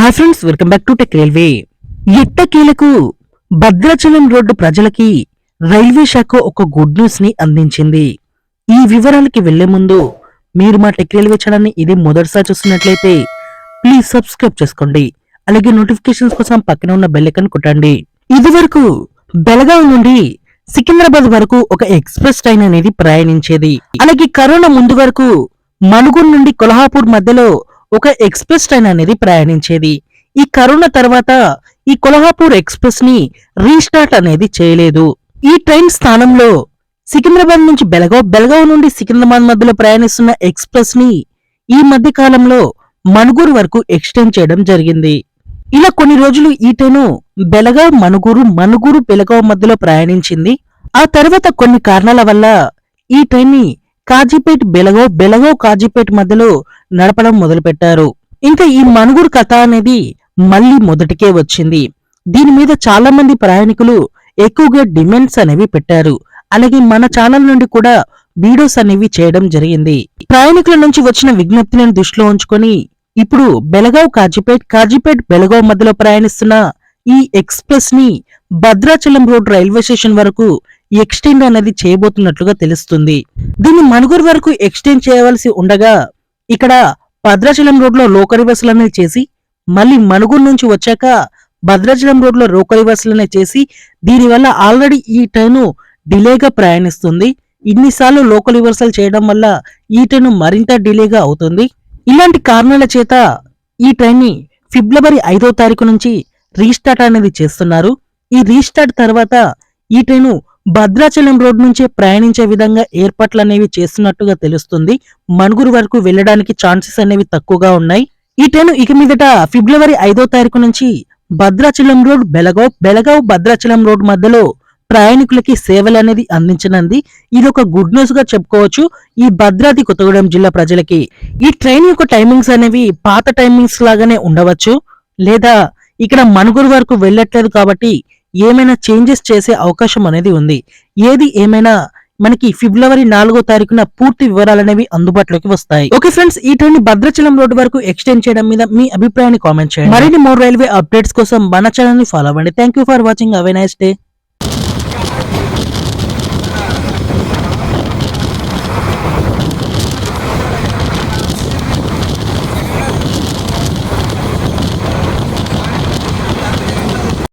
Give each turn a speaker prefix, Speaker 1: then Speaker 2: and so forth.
Speaker 1: Hi friends, welcome back to tech railway. ఎట్టకేలకు Bhadrachalam road ప్రజలకి railway శాఖ ఒక గుడ్ న్యూస్ ని అందించింది. ఈ వివరాలకి వెళ్లే ముందు మీరు మా టెక్ రైల్వే ఛానల్ ని ఇది మొదటిసారి చూస్తున్నట్లయితే ప్లీజ్ సబ్స్క్రైబ్ చేసుకోండి. అలాగే నోటిఫికేషన్స్ కోసం పక్కన ఉన్న బెల్ ఐకాన్ కొట్టండి. ఇది వరకు బెళగావ్ నుండి సికింద్రాబాద్ వరకు ఒక ఎక్స్ప్రెస్ ట్రైన్ అనేది ప్రయాణించేది. అలాగే కరోనా ముందు వరకు మనుగురు నుండి కొల్హాపూర్ మధ్యలో ఒక ఎక్స్ప్రెస్ ట్రైన్ అనేది ప్రయాణించేది. ఈ కరోనా తర్వాత ఈ కొల్హాపూర్ ఎక్స్ప్రెస్ ని రీస్టార్ట్ అనేది చేయలేదు. ఈ ట్రైన్ స్థానంలో సికింద్రాబాద్ నుంచి బెళగావ్ నుండి సికింద్రాబాద్ మధ్యలో ప్రయాణిస్తున్న ఎక్స్ప్రెస్ ని ఈ మధ్య కాలంలో మనుగురు వరకు ఎక్స్టెండ్ చేయడం జరిగింది. ఇలా కొన్ని రోజులు ఈ ట్రైన్ బెళగావ్ మనుగురు బెళగావ్ మధ్యలో ప్రయాణించింది. ఆ తర్వాత కొన్ని కారణాల వల్ల ఈ ట్రైన్ ని కాజీపేట్ బెళగావ్ కాజీపేట్ మధ్యలో నడపడం మొదలుపెట్టారు. ఇంకా ఈ మనుగురు కథ అనేది మళ్ళీ మొదటికే వచ్చింది. దీని మీద చాలా మంది ప్రయాణికులు ఎక్కువగా డిమాండ్స్ అనేవి పెట్టారు. అలాగే మన ఛానల్ నుండి కూడా వీడియోస్ అనేవి చేయడం జరిగింది. ప్రయాణికుల నుంచి వచ్చిన విజ్ఞప్తిని దృష్టిలో ఉంచుకొని ఇప్పుడు బెళగావ్ కాజీపేట్ బెళగావ్ మధ్యలో ప్రయాణిస్తున్న ఈ ఎక్స్ప్రెస్ ని భద్రాచలం రోడ్ రైల్వే స్టేషన్ వరకు ఎక్స్టెండ్ అనేది చేయబోతున్నట్లుగా తెలుస్తుంది. దీన్ని మనుగురు వరకు ఎక్స్టెండ్ చేయవలసి ఉండగా ఇక్కడ భద్రాచలం రోడ్ లో లోకల్ బస్సులు అనేది చేసి మళ్ళీ మనుగురు నుంచి వచ్చాక భద్రాచలం రోడ్ లో లోకల్ బస్సులు అనేది చేసి దీనివల్ల ఆల్రెడీ ఈ ట్రైన్ డిలేగా ప్రయాణిస్తుంది. ఇన్నిసార్లు లోకల్ బస్సులు చేయడం వల్ల ఈ ట్రైన్ మరింత డిలేగా అవుతుంది. ఇలాంటి కారణాల చేత ఈ ట్రైన్ ని ఫిబ్రవరి 5వ తారీఖు నుంచి రీస్టార్ట్ అనేది చేస్తున్నారు. ఈ రీస్టార్ట్ తర్వాత ఈ ట్రైన్ భద్రాచలం రోడ్ నుంచే ప్రయాణించే విధంగా ఏర్పాట్లు అనేవి చేస్తున్నట్టుగా తెలుస్తుంది. మనుగురు వరకు వెళ్ళడానికి ఛాన్సెస్ అనేవి తక్కువగా ఉన్నాయి. ఈ ట్రైన్ ఇక మీదట ఫిబ్రవరి 5వ తారీఖు నుంచి భద్రాచలం రోడ్ బెళగావ్ భద్రాచలం రోడ్ మధ్యలో ప్రయాణికులకి సేవలు అనేది అందించనుంది. ఇది ఒక గుడ్ న్యూస్ గా చెప్పుకోవచ్చు ఈ భద్రాద్రి కొత్తగూడెం జిల్లా ప్రజలకి. ఈ ట్రైన్ యొక్క టైమింగ్స్ అనేవి పాత టైమింగ్స్ లాగానే ఉండవచ్చు, లేదా ఇక్కడ మనుగురు వరకు వెళ్ళట్లేదు కాబట్టి ఏమైనా చేంజెస్ చేసే అవకాశం అనేది ఉంది. ఏది ఏమైనా మనకి ఫిబ్రవరి 4వ తారీఖున పూర్తి వివరాలు అనేవి అందుబాటులోకి వస్తాయి. ఓకే ఫ్రెండ్స్, ఈ ట్రైన్ భద్రాచలం రోడ్ వరకు ఎక్స్టెండ్ చేయడం మీద మీ అభిప్రాయాన్ని కామెంట్ చేయండి. మరిన్ని మోర్ రైల్వే అప్డేట్స్ కోసం మన ఛానల్ ని ఫాలో అవ్వండి. Thank you for watching. Have a nice day.